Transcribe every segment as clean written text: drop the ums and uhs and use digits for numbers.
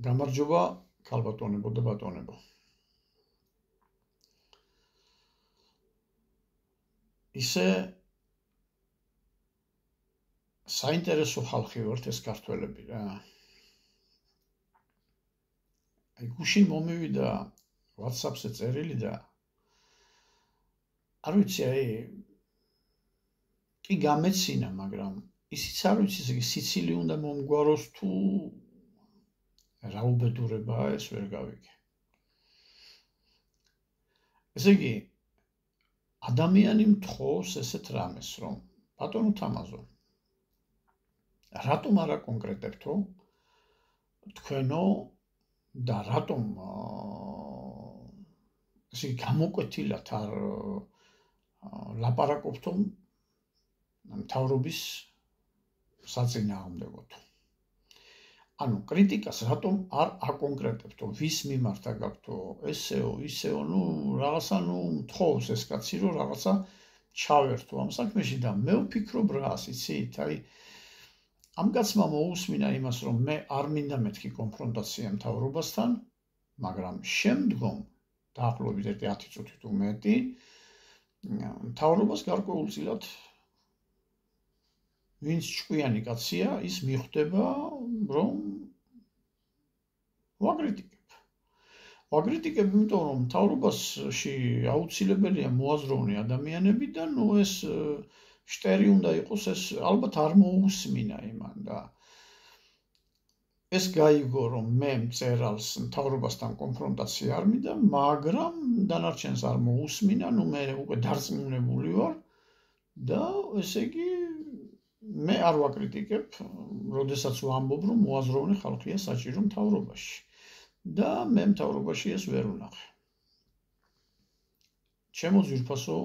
გამარჯობა, ქალბატონებო და ბატონებო. ისე საინტერესო ხალხი ვართ ეს ქართველები რა. აი გუშინ მომივიდა WhatsApp-ზე წერილი და არ ვიცი, აი კი გამეცინა, მაგრამ ისიც არ ვიცი, სიცილი უნდა მომგვაროს თუ რა უბედურებაა ეს ვერ გავიგე. ესე იგი, ადამიანი მთხოვს ესეთ რამეს, რომ ბატონო თამაზო, რატომ არ აკონკრეტებთო თქვენო და რატომ ესე იგი გამოკვეთილად არ ლაპარაკობთო მთავრობის საწინააღმდეგოთო. ანუ კრიტიკას რატომ არ აკონკრეტებთო, ვის მიმართ აგაქვთო, ესეო, ისეო, რაღაცა მთხოვს ეს კაცი, რომ რაღაცა ჩავერთო ამ საქმეში და მე ვფიქრობ რას, იცით, აი ამ კაცმა მოусმინა იმას, რომ მე არ მინდა მეთქი კონფრონტაცია მთავრობასთან, მაგრამ შემდგომ დაახლოებით 10 წუთით უმეტი მთავრობას გარკვეულწილად ვინც ჭკვიანი კაცია, ის მიხვდება, რომ ვაკრიტიკებ, იმიტომ რომ მთავრობაში აუცილებელია მოაზროვნე ადამიანები და ეს შტერი უნდა იყოს, ეს ალბათ არ მოусმინა იმან და ეს გაიგო, რომ მე მწერალს მთავრობასთან კონფრონტაცია არ მინდა, მაგრამ დანარჩენს არ მოусმინა, მე უკვე დარწმუნებული ვარ და ესე იგი მე არ ვაკრიტიკებ, როდესაც ვამბობ, რომ მოაზროვნე ხალხია საჭირო მთავრობაში და მე მთავრობაში ეს ვერ ვნახე. ჩემო ძვირფასო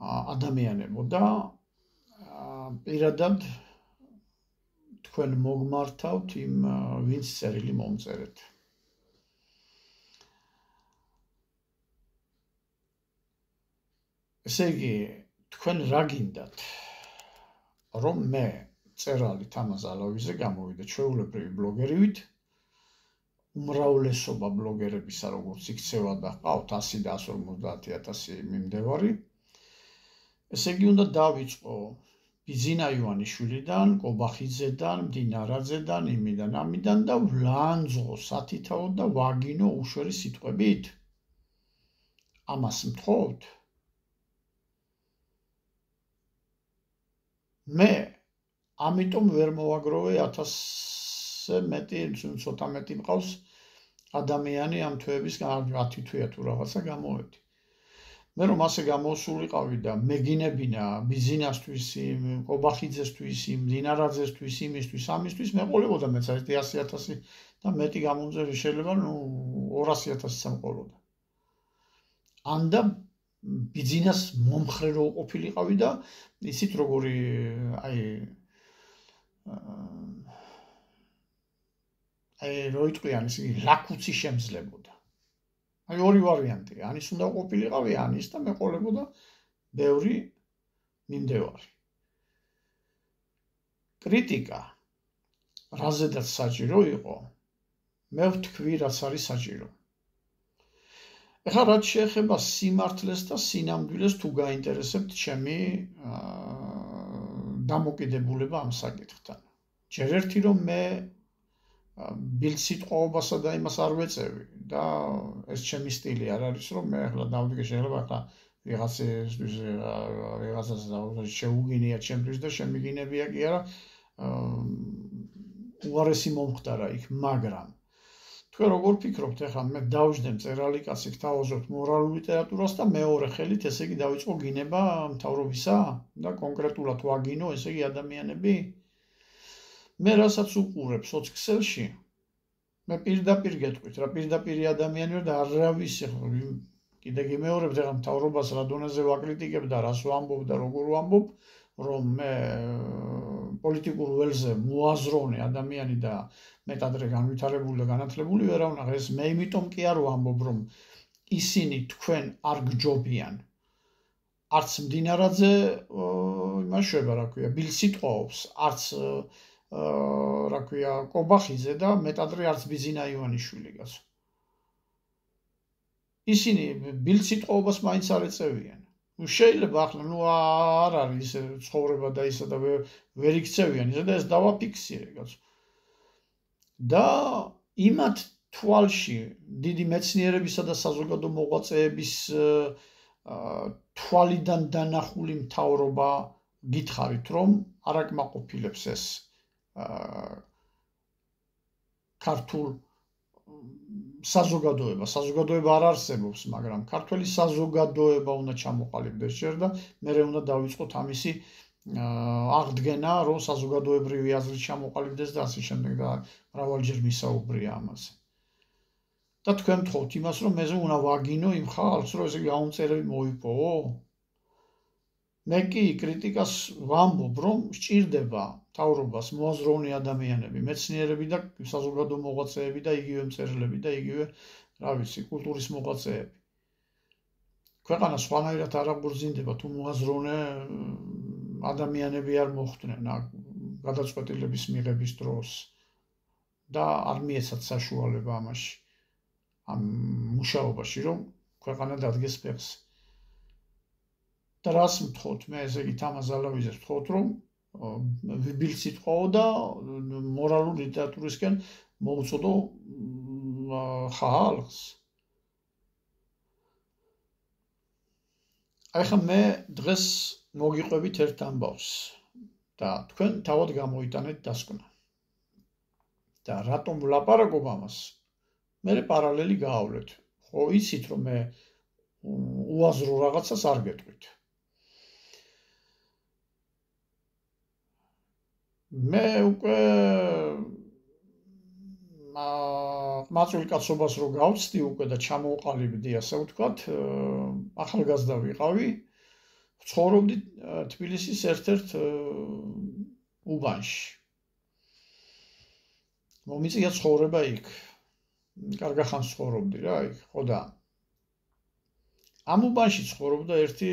ადამიანებო და პირადად თქვენ მოგმართავთ იმ ვინც წერილი მომწერეთ. ესე იგი, თქვენ რა გინდათ, რომ მე წერალი თამაზ ალავიზე გამოვიდე ჩვეულებრივი ბლოგერივით, უმრავლესობა ბლოგერებისა, როგორც იქცევა და ყავთ 100 და 150,000 მიმდევარი. ესე იგი, უნდა დავიწყო ბიძინა ივანიშვილიდან, კობახიძედან, მდინარაძედან, იმიდან, ამიდან და ვლანძღო სათითაო და ვაგინო უშვერი სიტყვებით. ამას მთხოვთ? მე ამიტომ ვერ მოვაგროვე 1000-ზე მეტი, ცოტა მეტი მყავს ადამიანი ამ თვეების 10 თვეა თუ რაღაცა გამოვედი. მე რომ ასე გამოსულიყავი და მეგინებინა ბიზნესთვის, კობახიძესთვის, მდინარაძესთვის, იმისთვის, ამისთვის, მეყოლებოდა მეც 100,000 და მეტი გამომწერი შეიძლება 200,000-იც ამყოლოდა. ანდა ბიზნეს მომხრე რო ყოფილიყავი და ისიც როგორი რო იტყვიან ისე ლაკუცი შემძლებოდა. აი ორი ვარიანტია, ანის უნდა ყოფილიყავი, ანის და მეყოლებოდა ბევრი მიმდევარი. კრიტიკა რაზედაც საჭირო იყო, მე ვთქვი, რაც არის საჭირო. ეხლა რაც შეეხება სიმართლეს და სინამდვილეს თუ გაინტერესებთ ჩემი დამოკიდებულება ამ საკითხთან. ჯერ ერთი რომ მე ბილსიტყვაობასა და იმას არ ვეწევი და ეს ჩემი სტილი არ არის, რომ მე ახლა დავდგე შეიძლება ახლა ვიღაცას შეუგინია ჩემთვის და შემიგინებია კი არა, უარესი მომხდარა იქ, მაგრამ თქვენ როგორ ფიქრობთ, ახლა მე დავждდე მწერალი კაცი, გთავაზობთ მორალურ ლიტერატურას და მეორე ხელით, ესე იგი დავიწყო გინება მთავრობისა და კონკრეტულად ვაგინო, ესე იგი ადამიანები. მე რასაც უყურებ სოცქსელში, მე პირდაპირ გეტყვით, რა პირდაპირი ადამიანი ვარ და არავის კიდე გიმეორებთ, ახლა მთავრობას რა დონეზე ვაკრიტიკებ და რას ვამბობ და როგორ ვამბობ, რომ მე პოლიტიკურ ველზე მოაზროვნე ადამიანი და მეტადრე განვითარებული და განათლებული ვერა ვნახე. ეს მე იმიტომ კი არ ვამბობ, რომ ისინი თქვენ არ გჯობიან. არც მდინარაძე იმაშვება, რა ქვია, ბილს იტყვაობს, არც რა ქვია, კობახიძე და მეტადრე არც ბიზინა ივანიშვილი გასო. ისინი ბილდსიტყვაობას მაინც არ ეწევიან. შეიძლება ახლა არ არის ისე ცხოვრება და ისა და ვერ იქცევიან ისე და ეს დავაფიქსირე გასო. და იმათ თვალში დიდი მეცნიერებისა და საზოგადო მოღვაწეების თვალიდან დანახული მთავრობა გითხარით, რომ არ აკმაყოფილებს ეს ქართულ საზოგადოება არ არსებობს, მაგრამ ქართველი საზოგადოება უნდა ჩამოყალიბდეს ჯერ და მერე უნდა დავიწყოთ ამისი აღდგენა, რომ საზოგადოებრივი აზრი ჩამოყალიბდეს და ასე შემდეგ და მრავალჯერ მისაუბრია ამაზე. და თქვენ მთხოვთ იმას, რომ მეზე უნდა ვაგინო იმ ხალხს, რომ ესე გაუმწერები მოიპოვო? მე კი კრიტიკას ვამბობ, რომ სჭირდება მთავრობას მოაზროვნე ადამიანები, მეცნიერები და საზოგადო მოღვაწეები და იგივე მწერლები და იგივე, რა ვიცი, კულტურის მოღვაწეები. ქვეყანა სხვანაირად არ აღორძინდება, თუ მოაზროვნე ადამიანები არ მოხვდნენ გადაწყვეტილების მიღების დროს და არ მიეცათ საშუალება ამაში, ამ მუშაობაში, რომ ქვეყანა დადგეს ფეხზე. და რას მთხოვთ მე, ესე იგი თამაზ ალავიძეს მთხოვთ, რომ ბილდსიტყვაო და მორალური ლიტერატურისკენ მოუწოდო ხალხს. ახლა მე დღეს მოგიყვებით ერთ ამბავს და თქვენ თავად გამოიტანეთ დასკვნა. და რატომ ვლაპარაკობ ამას? მე პარალელი გაავლეთ. ხო იცით, რომ მე უაზრო რაღაცას არ გეტყვით. მე უკვე მაწვილ კაცობას რო გავწდი უკვე და ჩამოვყალიბდი, ასე ვთქვათ, ახალგაზრდა ვიყავი, ცხოვრობდი თბილისის ერთ-ერთ უბანში. მომიწია ცხოვრება იქ. კარგა ხანს ცხოვრობდი რა იქ, ხო და ამ უბანში ცხოვრობდა ერთი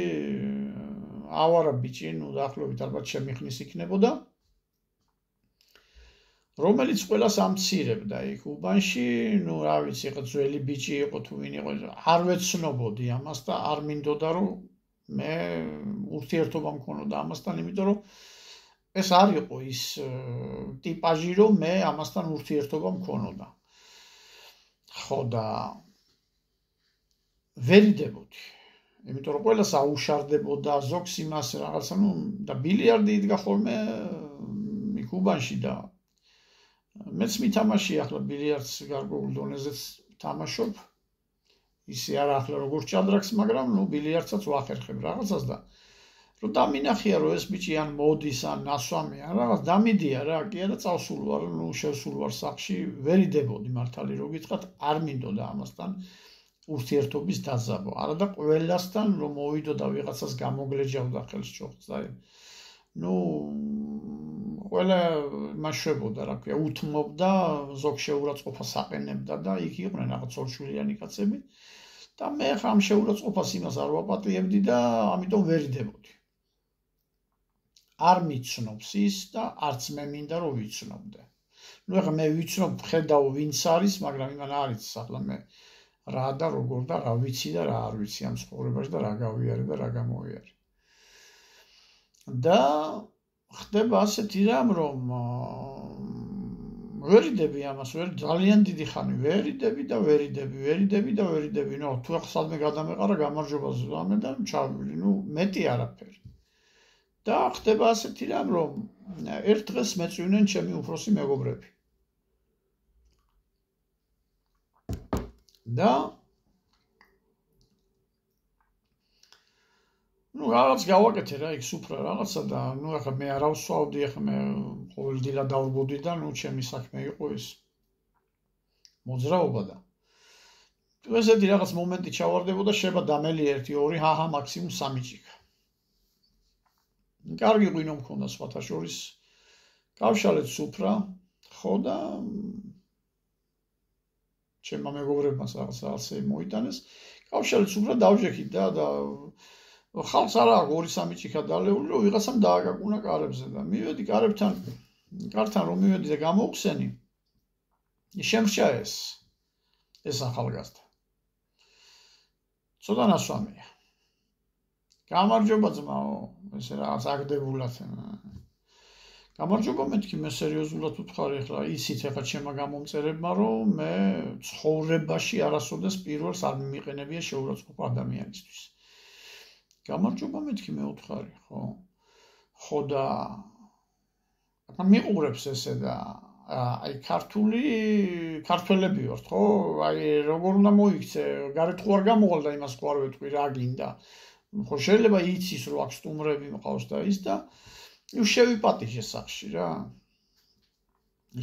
ავარა ბიჭი, ნუ დაახლოებით ალბათ ჩემი ხნის იქნებოდა, რომელიც ყველას ამცირებდა იქ უბანში, ნუ რა ვიცი, იყო ძველი ბიჭი იყო თუ ვინ იყო, არ ვეცნობოდი ამას და არ მინდოდა რომ მე ურთიერთობა მქონოდა ამასთან, იმიტომ რომ ეს არ იყო ის ტიპაჟი, რომ მე ამასთან ურთიერთობა მქონოდა. ხო და ვერიდებოდი. იმიტომ რომ ყველას აუშარდებოდა, ზოგს იმას რაღაცა, ნუ და ბილიარდი იდგა ხოლმე იქ უბანში და მეც მითამაში ახლა ბილიარდს გარკვეულ დონეზეც თამაშობ. ისე არა ახლა როგორც ჭადრაკს, მაგრამ ნუ ბილიარდსაც ვახერხებ რაღაცას და რომ დამინახია რომ ეს ბიჭი ან მოდის ან ნასვამი ან რაღაც დამიდია რა, კი არა წავსულ ვარ, ნუ შევსულ ვარ სახში, ვერიდებოდი მართალი რო გითხრათ, არ მინდოდა ამასთან ურთიერთობის დაზაბო. არა და ყველასთან რომ მოვიდო და ვიღაცას გამოგლეჯავდა ხელს ჭოხს და ნუ ყველა მაშვებოდა, რა ქვია, უთმობდა, ზოგ შეურაცხყოფას აყენებდა და იქ იყვნენ რაღაც ორშვილიანი კაცები და მე ხა ამ შეურაცხყოფას იმას არ ვაპატიებდი და ამიტომ ვერიდებოდი. არ მიცნობს ის და არც მე მინდა რომ ვიცნობდე. ნუ ახლა მე ვიცნობ, ხედავ ვინც არის, მაგრამ იმან არ იცის ახლა მე რა და როგორ და რა ვიცი და რა არ ვიცი ამ ცხოვრებაში და რა გავიარე და რა გამოვიარე. და ხდება ასეთი რამ, რომ ვერიდები ამას, ძალიან დიდი ხანი ვერიდები და ვერიდები, ნუ თუ ახლა სადმე გადამეყარა გამარჯვებას ვამე და ჩავივიდი, ნუ მეტი არაფერი. და ხდება ასეთი რამ, რომ ერთ დღეს მეწვიდნენ ჩემი უფროსი მეგობრები. და ნუ რაღაც გავაკეთე რა, იქ სუფრა რაღაცა და ნუ ახლა მე არ ავსვავდი, ახლა მე ყოველდღიურად დავრბოდი და ნუ ჩემი საქმე იყო ის მოძრაობა და ესეთი რაღაც მომენტი ჩავარდებოდა, შეება დამელი 1-2, ჰაჰა, მაქსიმუმ 3 ჭიქა. კარგი ღვინო მქონდა სხვათა შორის, გავშალეთ სუფრა, ხო და ჩემმა მეგობრებმა რაღაცა მოიტანეს, გავშალეთ სუფრა, დავჯექით და ხალხს არა აქვს 2-3 ჭიქა დალეული, რომ ვიღაცამ დააკაკუნა კარებზე და მივედი კარებთან, კართან რომ მივედი და გამოვხსენი, შემრჩა ეს ახალგაზრდა. ცოტა ნასვამია. გამარჯობა ძმაო, ესე რაღაც აგდებულად. გამარჯობა მეთქი, მე სერიოზულად ვთქვი, ახლა იცით ახლა ჩემმა გამომწერებმა, რომ მე ცხოვრებაში არასოდეს პირველს არ მიმიყენებია შეურაცხყოფა ადამიანისთვის. გამარჯობა მეთქი, მე ვთქვი, ხო? ხო და მიყურებს ესე და აი ქართველები ვართ, ხო? აი როგორ უნდა მოიქცე, გარეთ ხო არ გამოვალ და იმას ხო არ ვეთქვი რა გინდა. ხო შეიძლება იცის რომ აქ სტუმრები მყავს და ის და შევიპატიჟე სახში რა.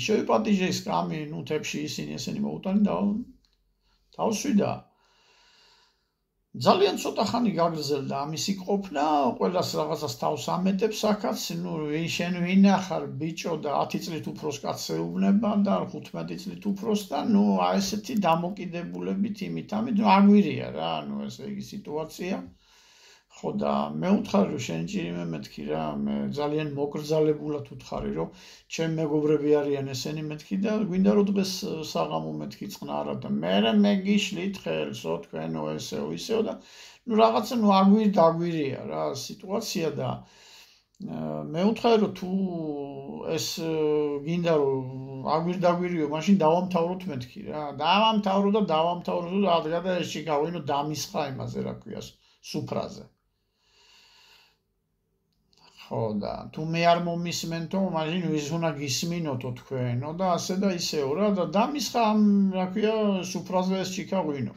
შევიპატიჟე ის კამი, ნუ თებში ისინი მოუტანი და თავსვიდა. ძალიან ცოტა ხანი გაგრძელდა ამისი ყოფნა, ყველას რაღაცას თავს ამეტებს აქაც, ნუ შენ ვინ ახარ ბიჭო და 10 წლით უფროს კაცს ეუბნება და 15 წლით უფროს და ნუ აი ესეთი დამოკიდებულებით იმით, ნუ აგვირია რა, ნუ ესე იგი სიტუაცია. ხო და მე ვუთხარი რომ შენ ჭირიმე მეთქი რა, მე ძალიან მოკრძალებულად ვუთხარი რომ ჩემ მეგობრები არიან ესენი მეთქი და გვინდა რომ დღეს საღამო მეთქი წყნარა და მე გიშლით ხელსო თქვენო ესეო ისეო და ნუ რაღაცა ნუ აგვირია რა სიტუაცია და მე ვუთხარი რომ თუ ეს გინდა რომ აგვირდაგვირიო მაშინ დავამთავროთ მეთქი რა დავამთავრო და რადგან და ეს ჩიკავინო დამისხა იმაზე რა ქვია სუფრაზე ხო და თუ მე არ მომისმენთო, მაშინ ვის უნდა გისმინოთო თქვენო და ასე და ისეო რა და დამისხა ამ რა ქვია სუფრაზე ეს ჩიკავინო.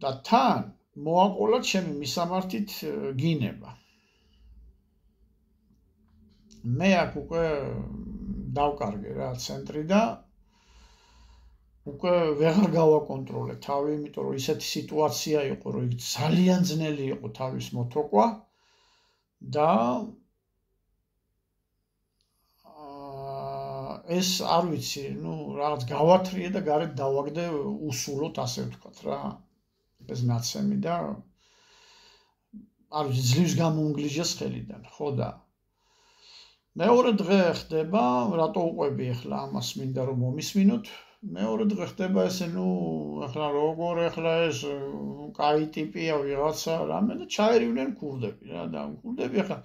და თან მოაყოლა ჩემი მისამართით გინება. მე აქ უკვე დავკარგე რა ცენტრი და უკვე ვეღარ გავაკონტროლე თავი, იმიტომ რომ ისეთი სიტუაცია იყო, რომ იქ ძალიან ძნელი იყო თავის მოთოკვა. და ეს არ ვიცი, ნუ რაღაც გავათრიე და გარეთ დავაგდე უსულოდ ასე ვთქვათ რა. ეს ნაცემი და არ ვიცი ძლივს გამომგლიჟეს ხელიდან, ხო და მეორე დღე ხდება, რატო უყვები ახლა ამას მინდა რომ მომისმინოთ. მეორე დღე ხდება ესე ნუ ახლა როგორ ახლა ეს კაი ტიპია ვიღაცა რამე და ჩაერივნენ ქურდები რა და ქურდები ახლა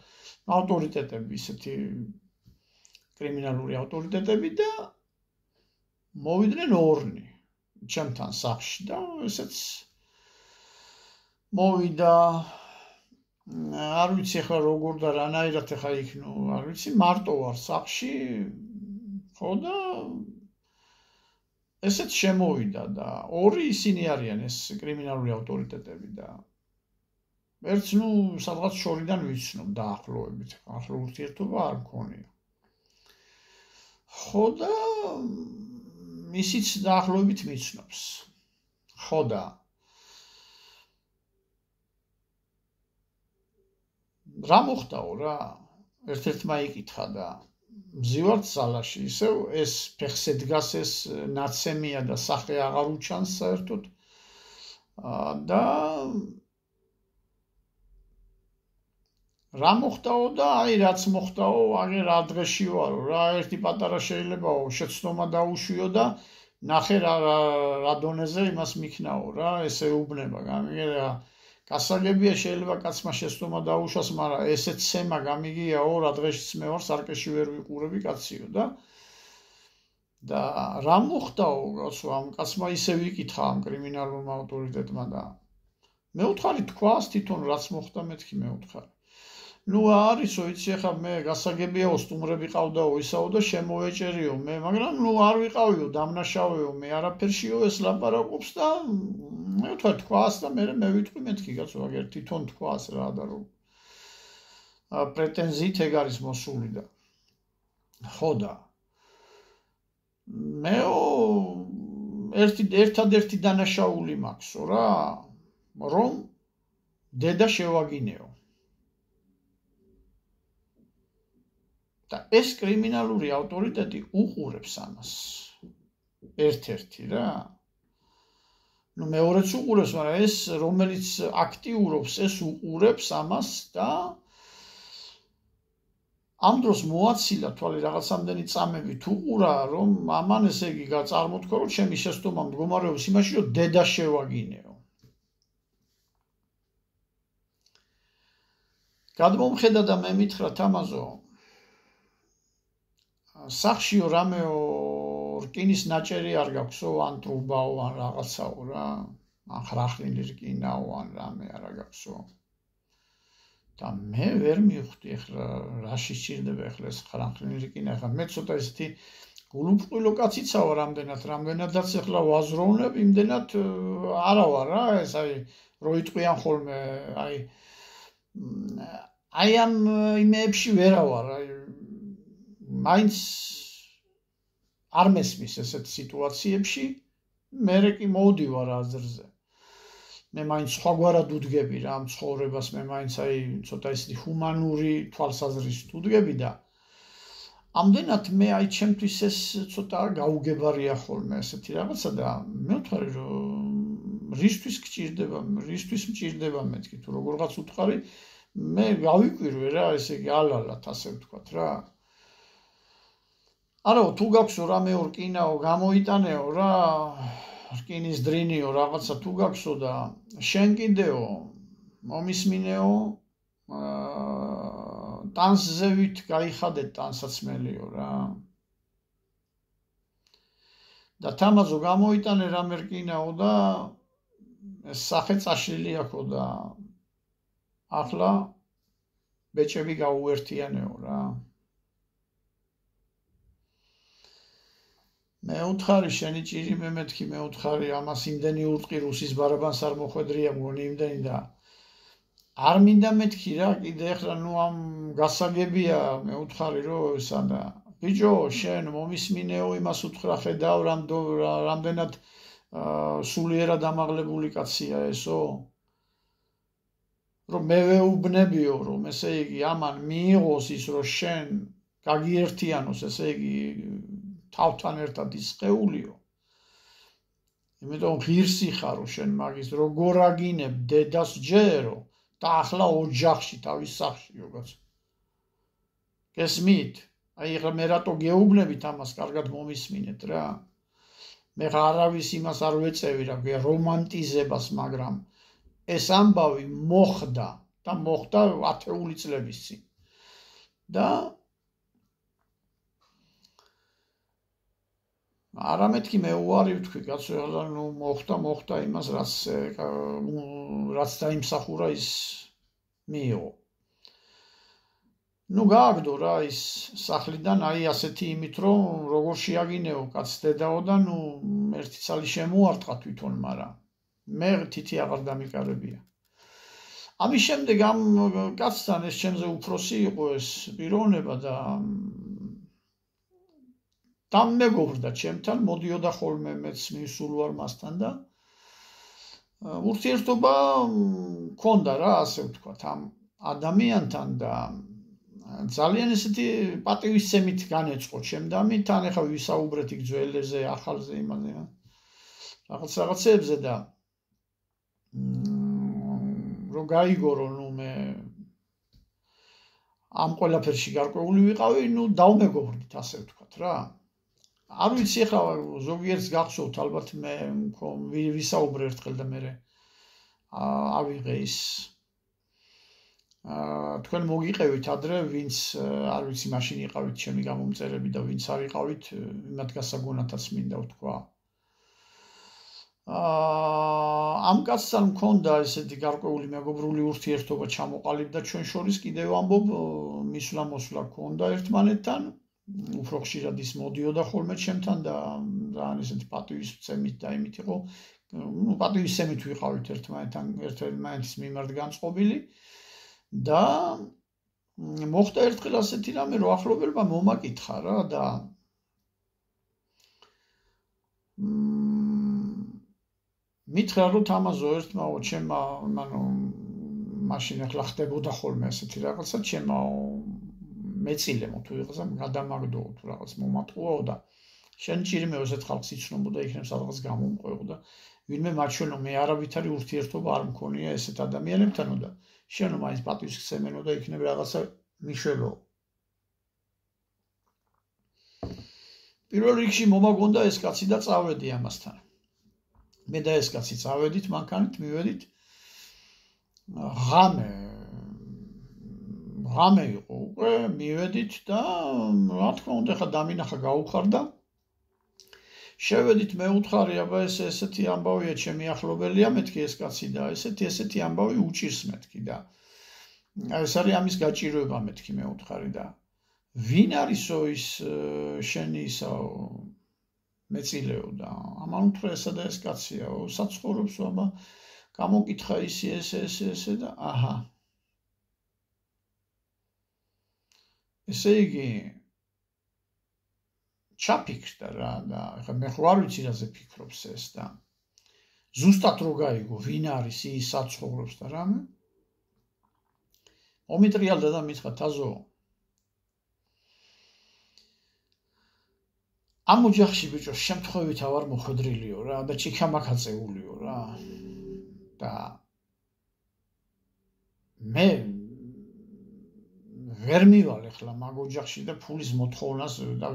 ავტორიტეტები ისეთი კრიმინალური ავტორიტეტები და მოვიდნენ ორნი ჩემთან სახში და ესეც მოვიდა არ ვიცი ახლა როგორ და რანაირად ახლა იქ ნუ არ ვიცი მარტო ვარ სახში ხო და ესეც შემოვიდა და ორი ისინი არიან ეს კრიმინალური ავტორიტეტები და ერთს ნუ სადღაც შორიდან ვიცნობ დაახლოებით, ახლა ურთიერთობა არ მქონია. ხო და ისიც დაახლოებით მიცნობს. ხო და რა მოხდაო რა, ერთ-ერთმა იკითხა და მზივართ ზალაში, ისევ ეს ფეხზე დგას ეს ნაცემია და სახე აღარ უჩანს საერთოდ და რა მოხდაო და აი რაც მოხდაო, აგე რა დღეში ვარო რა, ერთი პატარა შეიძლებაო შეცდომა დაუშვიო და ნახე რა დონეზე იმას მიქნაო რა, ესე უბნება, გამიგე გასაგებია შეიძლება კაცმა შეცდომა დაუშვას, მაგრამ ესეც ცემა გამიგიაო, რა დღეშიც მე ვარ სარკეში ვერ ვიყურები კაციო და რა მოხდაო კაცო, ამ კაცმა ისე ვიკითხა ამ კრიმინალურმა ავტორიტეტმა და მე ვთხარი თქვას თვითონ რაც მოხდა მეთქი მე ვთხარი. ნუ არისო, იცი ახლა მე გასაგებიაო სტუმრები ყავდაო ისაო და შემოვეჭერიო მე, მაგრამ ნუ არ ვიყავიო, დამნაშავეო, მე არაფერშიო ეს ლაპარაკობს და მე ვთქვი თქვას და მე ვიტყვი მეთქი კაცო, აგერ თვითონ თქვას რა და რომ პრეტენზიით ეგ არის მოსული და ხო და მეო ერთადერთი დანაშაული მაქვსო რა, რომ დედა შევაგინეო. და ეს კრიმინალური ავტორიტეტი უყურებს ამას. ერთ-ერთი რა. ნუ მეორეც უყურებს, მაგრამ ეს რომელიც აქტიურობს, ეს უყურებს ამას და ამ დროს მოაცილა თვალი რაღაცამდენი წამები თუ ყურა, რომ ამან ესე იგი წარმოთქვა, რომ ჩემი შეცდომა მდგომარეობს იმაში, რომ დედა შევაგინეო. გადმომხედა და მე მითხრა თამაზო, სახშიო რამეო რკინის ნაჭერი არ გაქვსო, ან ტრუბაო, ან რაღაცაო რა, ან ხრახლილი რკინაო, ან რამე არა გაქვსო. და მე ვერ მივხვდი ახლა რაში სჭირდება ახლა ეს ხრახლილი რკინა, ახლა მე ცოტა ისეთი გულუბრყვილო კაციცაა რამდენადაც ახლა ვაზროვნებ, იმდენად არა ვარ რა, ეს რო იტყვიან ხოლმე, აი ამ იმეებში ვერა ვარ, მაინც არ მესმის ესეთ სიტუაციებში, მე კი მოვდივარ აზრზე. მე მაინც სხვაგვარად უდგები რა ამ ცხოვრებას, მე მაინც ცოტა ისეთი ჰუმანური თვალსაზრისით უდგები და ამდენად მე ჩემთვის ეს ცოტა გაუგებარია ხოლმე ესეთი რაღაცა და მე ვთქვი რომ რისთვის მჭირდება მეთქი თუ როგორღაც უთხარი, მე გავიკვირვე რა, ესე იგი ალალად ასე ვთქვათ რა. არა, თუ გაქვსო რამე რკინაო, გამოიტანეო რა, რკინის დრინიო რაღაცა თუ გაქვსო და შენ კიდეო მომისმინეო, ტანსზევით გაიხადეთ ტანსაცმელიო რა. და თამაზო გამოიტანე რამე რკინაო და ეს სახე წაშლილი აქო და ახლა ბეჭები გაუერთიანეო რა. მე უთხარი შენი ჭირი მე მეთქი, მე უთხარი ამას იმდენი ურტყი რუსის ბარაბანს არ მოხვედრია მგონი იმდენი და არ მინდა მეთქი რა, კიდე ახლა ნუ ამ გასაგებია, მე უთხარი რომ ესა და ბიჭო შენ მომისმინეო, იმას უთხრა ხედავ რამდენად სულიერად ამაღლებული კაცია ესო, რომ მე ვეუბნებიო, რომ ესე იგი ამან მიიღოს ის, რომ შენ გაგიერთიანოს, ესე იგი თავთან ერთად ის სხეულიო. იმიტომ ღირსი ხარო შენ მაგის, როგორ აგინებ დედას ჯერო და ახლა ოჯახში, თავის სახშიო კაცო. გესმით? აი ახლა მე რატო გეუბნებით ამას, კარგად მომისმინეთ რა. მე არავის იმას არ ვეწევი რა, რომანტიზებას, მაგრამ ეს ამბავი მოხდა და მოხდა 10 წლების წინ. და არა მეთქი მე უარი ვთქვი, კაცო, ახლა ნუ მოხდა იმას, რაც დაიმსახურა ის მიიღო. ნუ გააგდო რა ის სახლიდან, აი ასეთი იმით, რომ როგორ შეაგინეო კაც დედაო და ნუ ერთი ცალი შემოარტყა თვითონ, მაგრამ მე თითი აღარ დამიკარებია. ამის შემდეგ ამ კაცთან ეს ჩემზე უფროსი იყო ეს პიროვნება და მეგობრდა ჩემთან, მოდიოდა ხოლმე მეც მისულ ვარ მასთან და ურთიერთობა მქონდა რა, ასე ვთქვათ, ამ ადამიანთან და ძალიან ესეთი პატივისცემით განეწყო ჩემდამი, თან ახლა ვისაუბრეთ იქ ძველებზე, ახალზე, იმაზე, რაღაცებზე და რომ გაიგორო, ნუ მე ამ ყველაფერში გარკვეული ვიყავი, ნუ დავმეგობრდით, ასე ვთქვათ რა. არ ვიცი ახლა ზოგიერთს გახსოვთ, ალბათ მე ვისაუბრე ერთხელ და მე ავიღე ის თქვენ მოგიყევით ადრე, ვინც არ ვიცი მაშინ იყავით ჩემი გამომწერები და ვინც არ იყავით, იმათ გასაგონათაც მინდა ვთქვა. ამ კაცთან მქონდა ესეთი გარკვეული მეგობრული ურთიერთობა ჩამოყალიბდა ჩვენ შორის, კიდევ ამბობ, მისვლა-მოსვლა გქონდა ერთმანეთთან, უფრო ხშირად ის მოდიოდა ხოლმე ჩემთან და ძალიან ესეთი პატივისცემით და იმით იყო, ნუ პატივისცემით ვიყავით ერთმანეთის მიმართ განწყობილი და მოხდა ერთხელ ასეთი რამე, რომ ახლობელმა მომაკითხა რა და მითხრა რომ თამაზო ერთმაო ჩემმა, მაშინ ახლა ხდებოდა ხოლმე ასეთი რაღაცა, ჩემმა მეწილემო თუ რაღაცა გადამაგდოო თუ რაღაც მომატყუაო და შენ ჭირიმეო ესეთ ხალხს იცნობო და იქნებ სადღაც გამომყვეო და ვინმე მაჩვენო, მე არავითარი ურთიერთობა არ მქონია ესეთ ადამიანებთანო და შენო მაინც პატივისცემენო და იქნებ რაღაცა მიშვებო. პირველ რიგში მომაგონდა ეს კაცი და წავედი ამასთან. მე და ეს კაცი წავედით მანქანით, მივედით. ღამე იყო უკვე, მივედით და რა თქმა უნდა ხა დამინახა გაუხარდა. შევედით მე უთხარი, აბა ესეთი ამბავია, ჩემი ახლობელია, მეთქი ეს კაცი და ესეთი ამბავი უჭირს მეთქი და ეს არის ამის გაჭირვება მეთქი მე უთხარი და ვინ არისო ის შენი ისაო მეწილეო და ამან უთხრა ესა და ეს კაციაო საცხოვრებსო აბა გამოკითხა ისი ესე და აჰა ესე იგი ჩაფიქრდა რა და ეხლა მე ხო არ ვიცი რაზე ფიქრობს ეს და ზუსტად რო გაიგო ვინ არის ის საცხოვრებს და რამე მომიტრიალდა და მითხრა თაზო ამ ოჯახში ბიჭო შემთხვევით ავარ მოხვედრილიო რა და ჭიქამაქა წეულიო რა და მე ვერ მივალ ეხლა მაგ ოჯახში და ფულის მოთხოვნას და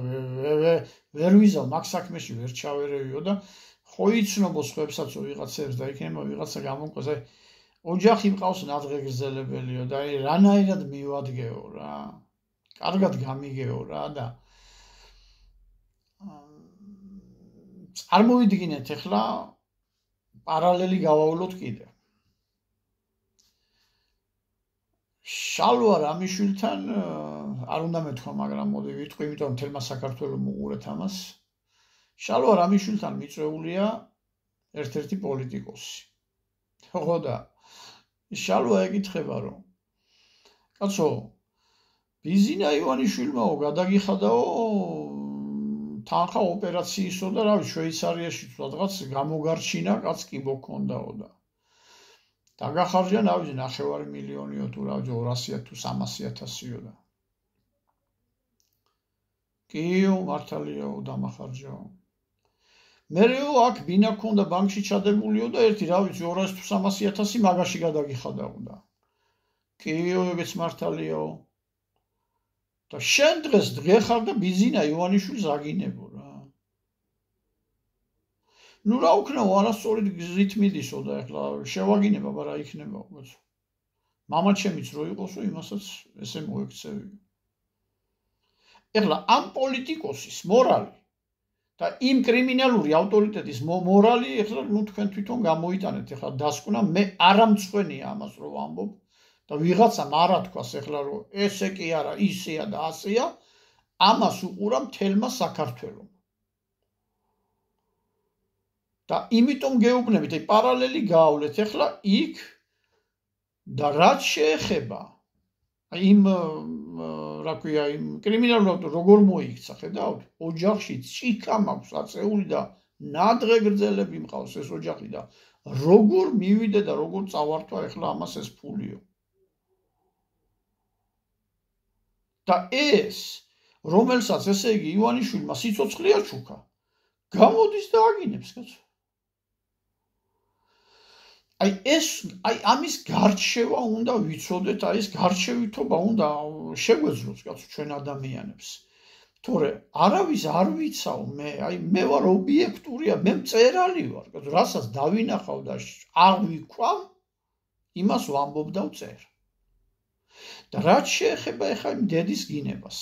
ვერ ვიზავ მაგ საქმეში ვერ ჩავერევიო და ხო იცნობო სხვებსაც ვიღაცებს და იქნება ვიღაცა გამონკვეს აი ოჯახი მყავს ნადღეგრძელებელიო და აი რანაირად მივადგეო რა კარგად გამიგეო რა და წარმოვიდგინეთ ეხლა პარალელი გავავლოთ კიდე შალვა რამიშვილთან არ უნდა მეთქვა მაგრამ მოდი ვიტყვი იმიტომ თელმა საქართველოს მოუღურეთ ამას შალვა რამიშვილთან მიწვეულია ერთ-ერთი პოლიტიკოსი ხო და შალვა ეკითხება რომ კაცო ბიზინა ივანიშვილმაო გადაგიხადაო თანხა ოპერაციისო და რა ვიცი შვეიცარიაში რაღაც გამოგარჩინა კაც კი მოკონდაო და დაგახარჯა რა ვიცი 9 მილიონიო თუ რა ვიცი 200 თუ 300.000-იო და კიო მართალიაო დამახარჯაო მერეო აქ ბინა ქონდა ბანკში ჩადებულიო და ერთი რა ვიცი 200 თუ 300.000 მაგაში გადაგიხადაო და კიო ეგეც მართალიაო და შენ დღეს დღეხარ და ბიზინა ივანიშვილს აგინებო რა ნუ რა უქნაო არასწორი გზით მიდისო და ეხლა შევაგინება მაგრამ რა იქნება უბრალოდ მამა ჩემიც რო იყოსო იმასაც ესე მოექცევი ეხლა ამ პოლიტიკოსის მორალი და იმ კრიმინალური ავტორიტეტის მორალი ეხლა ნუ თქვენ თვითონ გამოიტანეთ ეხლა დასკვნა მე არ ამწვენია ამას რო ვამბობ და ვიღაცამ არ ათქვას ეხლა რომ ესე კი არა ისეა და ასეა ამას უყურა მთელმა საქართველოს და იმიტომ გეუბნებით აი პარალელი გაავლეთ ეხლა იქ და რაც შეეხება აი იმ რა ქვია იმ კრიმინალურ როგორ მოიქცა ხედავთ ოჯახში ჭიქა მაქვს აწეული და ნადღეგრძელები მყავს ეს ოჯახი და როგორ მივიდე და როგორ წავართვა ეხლა ამას ეს ფულიო და ეს რომელსაც ესე იგი ივანიშვილმა სიცოცხლე აჩუქა გამოდის და აგინებს კაცო აი ეს აი ამის გარჩევა უნდა ვიცოდეთ აი ეს გარჩევითობა უნდა შეგვეძლოს კაცო ჩვენ ადამიანებს თორე არავის არ ვიცავ მე აი მე ვარ ობიექტურია მე მწერალი ვარ კაცო რასაც დავინახავ და აღვიქვამ იმას ვამბობ და ვწერ და რაც შეეხება ეხლა იმ დედის გინებას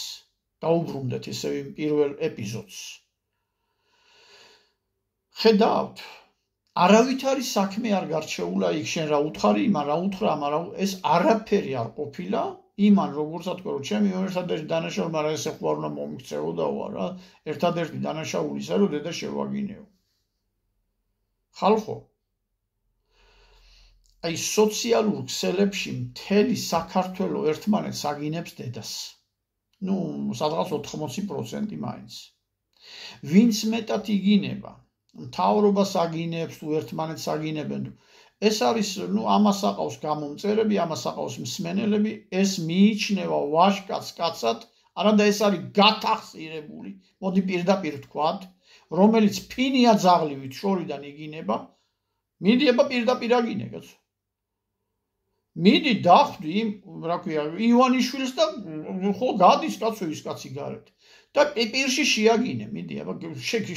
დაუბრუნდეთ ესე იმ პირველ ეპიზოდს ხედავთ არავითარი საქმე არ გარჩეულა იქ შენ რა უთხარი იმან რა უთხრა მაგრამ ეს არაფერი არ ყოფილა იმან როგორც თქვა რომ ჩემი ერთადერთი დანაშაული მაგრამ ესე ხო არ უნდა მომიქცეოდაო რა ერთადერთი დანაშაული ისე რომ დედა შევაგინეო ხალხო აი სოციალურ ქსელებში მთელი საქართველო ერთმანეთს აგინებს დედას ნუ სადღაც 80% მაინც ვინც მეტად იგინება მთავრობას აგინებს თუ ერთმანეთს აგინებენ ეს არის ნუ ამას აყავს გამომწერები ამას აყავს მსმენელები ეს მიიჩნევა ვაშკაც კაცად არამდა ეს არის გათახსირებული მოდი პირდაპირ ვთქვათ რომელიც ფინია ძაღლივით შორიდან იგინება მიდიება პირდაპირ აგინე კაცო მიდი დახვდი იმ რა ქვია ივანიშვილს და ხო გადის კაცო ის კაცი გარეთ და პირში შეაგინე მიდი აბა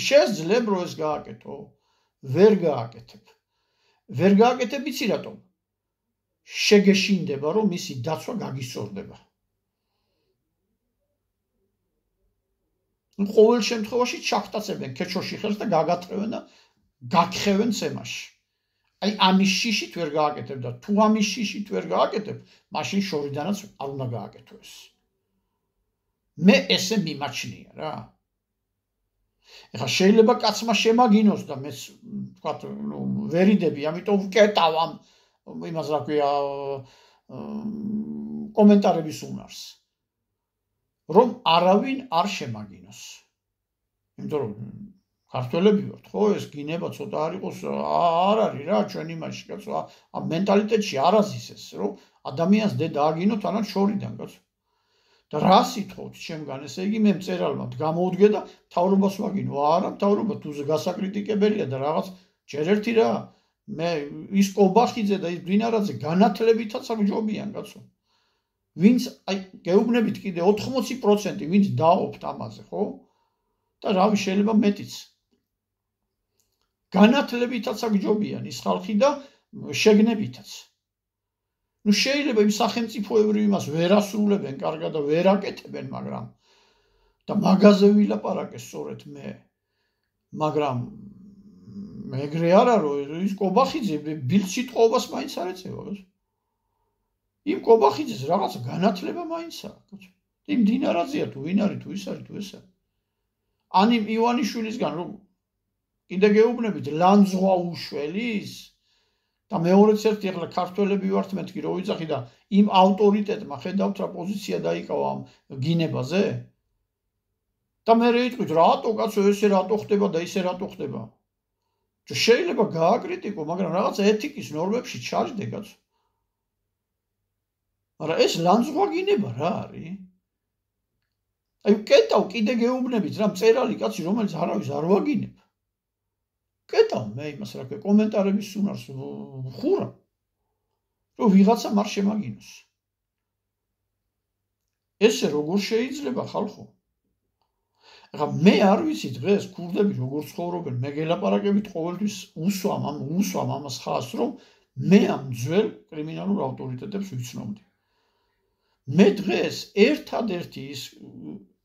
შეძლებ რომ ეს გააკეთო ვერ გააკეთებ იცი რატომ შეგეშინდება რომ მისი დაცვა გაგისწორდება ყოველ შემთხვევაში ჩახტაცებენ ქეჩოში ხელს და გაგატყევენ და გაგხევენ ცემაში აი ამის შიშით ვერ გააკეთებ და თუ ამის შიშით ვერ გააკეთებ მაშინ შორიდანაც არ უნდა გააკეთო ეს მე ესე მიმაჩნია რა ეხლა შეიძლება კაცმა შემაგინოს და მე თქვა ვერიდები ამიტომ ვკეტავ ამ იმას რა ქვია კომენტარების უნარს რომ არავინ არ შემაგინოს იმიტომ რომ ქართველები ვართ ხო ეს გინება ცოტა არ იყოს არ არის რა ჩვენ იმაში კაცო ამ მენტალიტეტში არ აზის ეს რომ ადამიანს დე დააგინოთ ანან შორიდან კაცო და რა სიტყვით შემგან ესე იგი მე მწერალმა გამოუდგე და მთავრობას ვაგინო არა მთავრობა თუ გასაკრიტიკებელია და რაღაც ჯერ ერთი რა მე ის კობახიძე და ის ბინარაძე განათლებითაც აგჯობიან კაცო ვინც აი გეუბნებით კიდე 80% ვინც დაობთ ამაზე ხო და რავი შეიძლება მეტიც განათლებითაც აგჯობიან ის ხალხი და შეგნებითაც ნუ შეიძლება იმ სახელმწიფოებრივ იმას ვერ ასრულებენ კარგად და ვერ აკეთებენ მაგრამ და მაგაზე ვილაპარაკე სწორედ მე მაგრამ მეგრე არა რომ ის კობახიძე ბილდში ტყობას მაინც არ ეწევა იმ კობახიძეს რაღაც განათლება მაინც აქვს იმ დინარაძეა თუ ვინ არის თუ ის არის თუ ესა ან იმ ივანიშვილისგან რომ კიდე გეუბნებით ლანძღვა უშველის და მეორეც ერთი ახლა ქართველები ვართ მეთქი რო ვიძახი და იმ ავტორიტეტმა ხედავთ რა პოზიცია დაიკავა ამ გინებაზე და მე რეიტყვით რატო კაცო ესე რატო ხდება და ისე რატო ხდება შეიძლება გააკრიტიკო მაგრამ რაღაც ეთიკის ნორმებში ჩაჯდე კაცო მაგრამ ეს ლანძღვა გინება რა არის აი კეტავ კიდე გეუბნებით რა მწერალი კაცი რომელიც არავის არ ვაგინებ კეტავ მე იმას რა ქვია კომენტარების უნარს ხურა რომ ვიღაცამ არ შემაგინოს ესე როგორ შეიძლება ხალხო ახლა მე არ ვიცი დღეს ქურდები როგორ ცხოვრობენ მე გელაპარაკებით ყოველთვის უსვამ ამას ხას რომ მე ამ ძველ კრიმინალურ ავტორიტეტებს ვიცნობდი მე დღეს ერთადერთი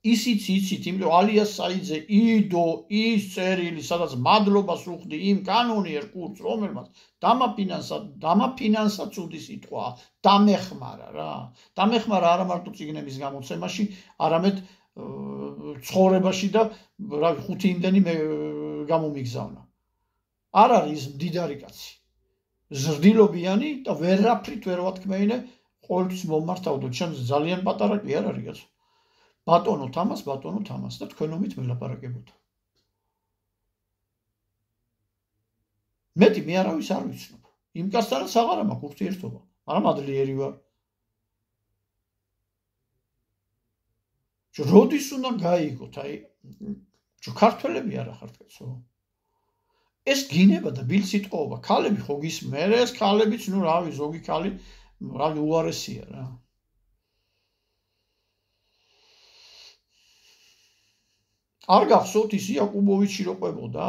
ისიც იცით იმიტომ ალიას საიძე იდო ის წერილი სადაც მადლობას უხდი იმ კანონიერ კურსს რომელმაც დამაფინანსა ცუდი სიტყვა დამეხმარა რა დამეხმარა არა მარტო წიგნების გამოცემაში არამედ ცხოვრებაში და რა 5 იმდენი მე გამომიგზავნა არ არის მდიდარი კაცი ზრდილობიანი და ვერაფრით ვერ ვათქმეინე ყოველთვის მომართავდო ჩემ ძალიან პატარა კი არ არის კაცო ბატონო თამას და თქვენობით ველაპარაკებოდა მეტი მე არავის არ ვიცნობ იმ კაცთანაც აღარ მაქვს ურთიერთობა მაგრამ ადლიერი ვარ როდის უნდა გაიგოთ აი ქართველები არ ახართ კაცო ეს გინება და ბილსიტყობა ქალები ხო გისმენ ეს ქალებიც ნუ რავი ზოგი ქალი რავი უარესია რა არ გახსოვთ ის იაკუბოვიჩი რო ყვებოდა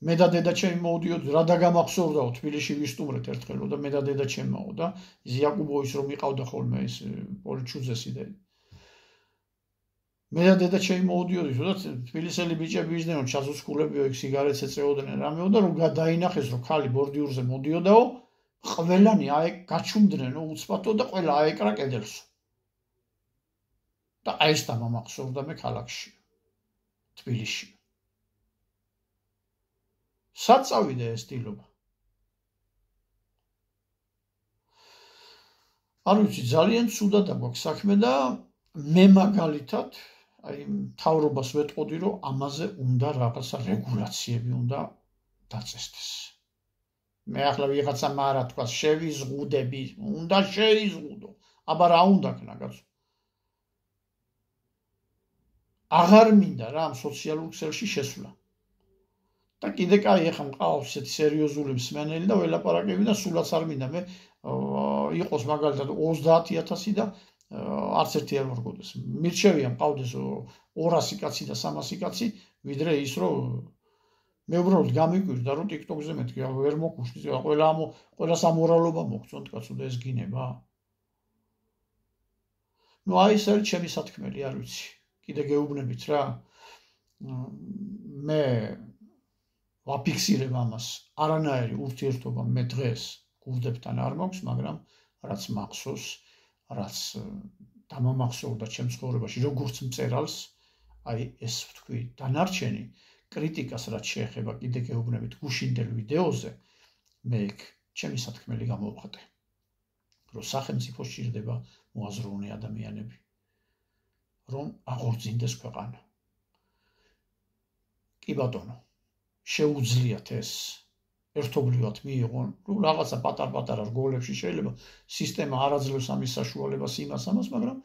მე და დედა ჩემი მოვდიოდ რა დაგამახსოვრდაო თბილისში ვისტუმრეთ ერთხელ და მე და დედა ჩემაო და ის იაკუბოვიჩ რომ იყავდა ხოლმე ის პოლიჩუზესი და მე და დედა ჩემი მოვდიოდი და თბილისელი ბიჭები ისნენო ჩაზუსკულებიო იქ სიგარეტს ეწეოდნენ რამეო და რომ გადაინახეს რომ ქალი ბორდიურზე მოდიოდაო ყველანი აი გაჩუმდნენო უცბათო და ყველა აეკრა კედელსო და აი ეს დამამახსოვრდა მე ქალაქში თბილისში სად წავიდა ეს დილობა არ ვიცი ძალიან ცუდად აგვაქვს საქმე და მე მაგალითად აი მთავრობას ვეტყოდი რომ ამაზე უნდა რაღაცა რეგულაციები უნდა დაწესდეს მე ახლა ვიღაცამ არა თქვა შევიზღუდები უნდა შეიზღუდო აბა რა უნდა ქნა კაცო აღარ მინდა რა ამ სოციალურ ქსელში შესვლა და კიდე კაი ახლა მყავს ესეთი სერიოზული მსმენელი და ველაპარაკები და სულაც არ მინდა მე იყოს მაგალითად 30,000 და არც ერთი არ ვარგოდეს. მირჩევია მყავდეს 200 კაცი და 300 კაცი, ვიდრე ის რომ მე უბრალოდ გამიკვირდა რომ TikTok-ზე მეთქი ვერ მოგუშლის, ყველა სამორალობა მოგწონთ კაცო და ეს გინება. ნუ აი ეს არის ჩემი სათქმელი, არ ვიცი. კიდე გეუბნებით რა. მე ვაფიქსირებ ამას. არანაირი ურთიერთობა მე დღეს გურდებთან არ მაქვს, მაგრამ რაც მახსოვს, რაც დამამახსოვრდა ჩემ ცხოვრებაში, როგორც მწერალს, აი ეს ვთქვი, დანარჩენი კრიტიკას რაც შეეხება კიდე გეუბნებით გუშინდელ ვიდეოზე, მე იქ ჩემი სათქმელი გამოვხატე. რომ სახელმწიფო სჭირდება მოაზროვნე ადამიანები, რომ აღორძინდეს ქვეყანა. კი ბატონო, შეუძლიათ ეს ერთობლივად მიიღონ, რომ რაღაცა პატარ-პატარა რგოლებში შეიძლება სისტემა არ აძლევს ამის საშუალებას იმას, მაგრამ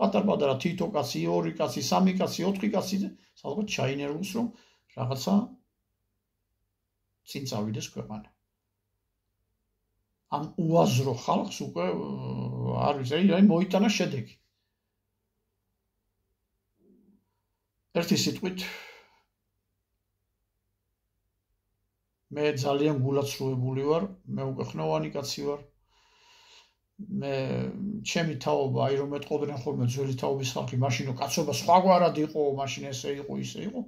პატარ-პატარა თითო კაცი, 2 კაცი, 3 კაცი, 4 კაცი ალბათ ჩაინერვოს, რომ რაღაცა წინ წავიდეს ქვეყანა. ამ უაზრო ხალხს უკვე არ ვიცი, აი მოიტანა შედეგი. ერთი სიტყვით მე ძალიან გულაცრუებული ვარ, მე უკვე ხნოვანი კაცი ვარ. მე ჩემი თაობა, აი რომ მეტყოდნენ ხოლმე ძველი თაობის ხალხი, მაშინო კაცობა სხვაგვარად იყო, მაშინ ესე იყო, ისე იყო.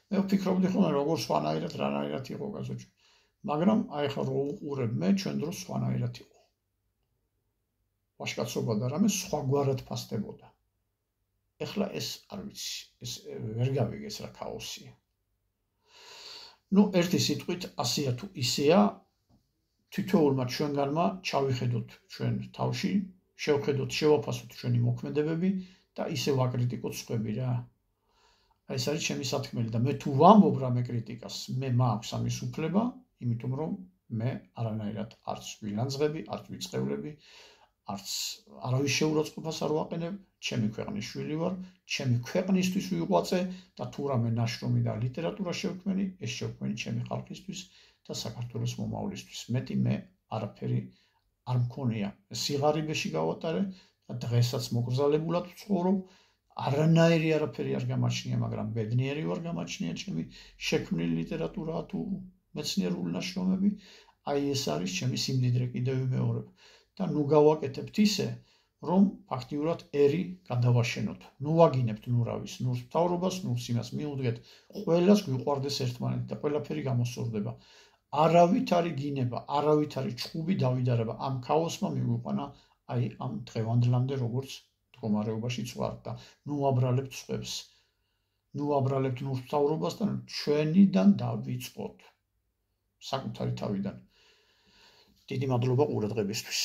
მე ვფიქრობდი ხოლმე როგორ სხვანაირად, რანაირად იყო კაცოჩო. მაგრამ აი ხა რო უყურებ მე ჩვენ დროს სხვანაირად იყო. ვაშკაცობა და რამე სხვაგვარად ფასდებოდა. ეხლა ეს არ ვიცი, ეს ვერ გავიგეს რა ქაოსია. ნუ ერთი სიტყვით ასეა თუ ისეა, თითოეულმა ჩვენგანმა ჩავიხედოთ ჩვენ თავში, შევხედოთ, შევაფასოთ ჩვენი მოქმედებები და ისე ვაკრიტიკოთ სხვები რა. აი ეს არის ჩემი სათქმელი და მე თუ ვამბობ რამე კრიტიკას, მე მაქვს ამის უფლება, იმიტომ რომ მე არანაირად არც ვილანძღები, არც ვიწყევლები, არც არავის შეურაცხყოფას არ ვაყენებ, ჩემი ქვეყნის შვილი ვარ, ჩემი ქვეყნისთვის ვიღვაწე და თუ რამე ნაშრომი და ლიტერატურა შევქმენი, ეს შევქმენი ჩემი ხალხისთვის და საქართველოს მომავლისთვის. მეტი მე არაფერი არ მქონია. სიღარიბეში გავატარე და დღესაც მოგზალებულად ვცხოვრობ. არანაირი არაფერი არ გამაჩნია, მაგრამ ბედნიერი ვარ გამაჩნია ჩემი შექმნილი ლიტერატურა თუ მეცნიერული ნაშრომები. აი ეს არის ჩემი სიმდიდრე, კიდევ ვიმეორებ. და ნუ გავაკეთებთ ისე, რომ ფაქტიურად ერი გადავაშენოთ. ნუ ვაგინებთ ნურავის, ნურს მთავრობას, ნურს იმას მიუდგეთ, ყველას გვიყვარდეს ერთმანეთი და ყველაფერი გამოსწორდება. არავით არის გინება, არავით არის ჭუბი დავიდარება. ამ ქაოსმა მიგვიყვანა აი ამ დღევანდლამდე როგორც მდგომარეობაშიც ვართ და ნუ აბრალებთ სხვებს. ნუ აბრალებთ ნურს მთავრობას და ჩვენიდან დავიწყოთ. საკუთარი თავიდან. დიდი მადლობა ყურადღებისთვის.